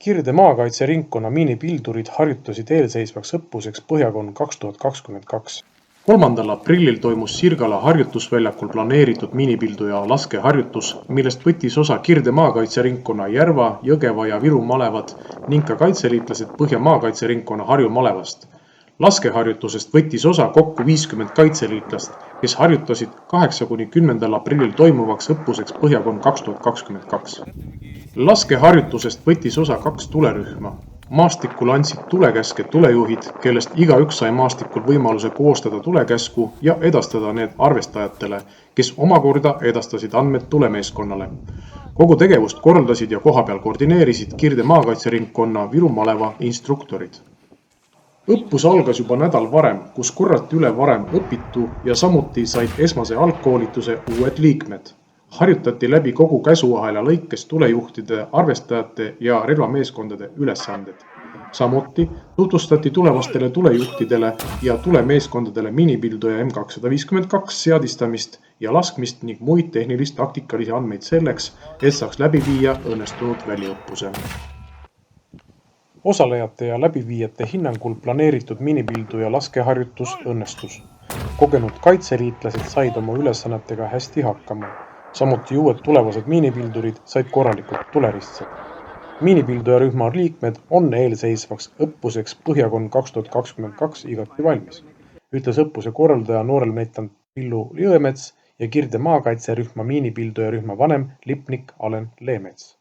Kirde maakaitseringkonna miinipildurid harjutasid eelseisvaks õppuseks Põhjakon 2022. 3. aprillil toimus Sirgala harjutusväljakul planeeritud miinipilduja laskeharjutus, millest võttis osa Kirde maakaitseringkonna Järva, Jõgeva ja Viru malevad ning ka kaitseliitlased Põhja maakaitseringkonna Harju malevast. Laskeharjutusest võttis osa kokku 50 kaitseliitlast, kes harjutasid 8–10. aprillil toimuvaks õppuseks Põhjakon 2022. Laskeharjutusest võttis osa 2 tulerühma. Maastikul andsid tulekäske tulejuhid, kellest igaüks sai maastikul võimaluse koostada tulekäsku ja edastada need arvestajatele, kes omakorda edastasid andmed tulemeeskonnale. Kogu tegevust korraldasid ja kohapeal koordineerisid Kirde maakaitseringkonna Viru maleva instruktorid. Õppus algas juba nädal varem, kus korrati üle varem õpitu ja samuti said esmase algkoolituse uued liikmed. Harjutati läbi kogu käsuahela lõikes tulejuhtide, arvestajate ja relvameeskondade ülesanded. Samuti tutvustati tulevastele tulejuhtidele ja tulemeeskondadele miinipilduja M252 seadistamist ja laskmist ning muid tehnilist-taktikalisi andmeid selleks, et saaks läbi viia õnnestunud väliõppuse. Osalejate ja läbiviijate hinnangul planeeritud miinipilduja laskeharjutus õnnestus. Kogenud kaitseliitlased said oma ülesannetega hästi hakkama. Samuti uued tulevased miinipildurid said korralikult tuleristsed. Miinipildujarühma liikmed on eelseisvaks õppuseks Põhjakon 2022 igati valmis, ütles õppuse korraldaja noorelmeitand Pillu Jõemets ja Kirde maakaitserühma miinipildujarühma vanem lipnik Alen Leemets.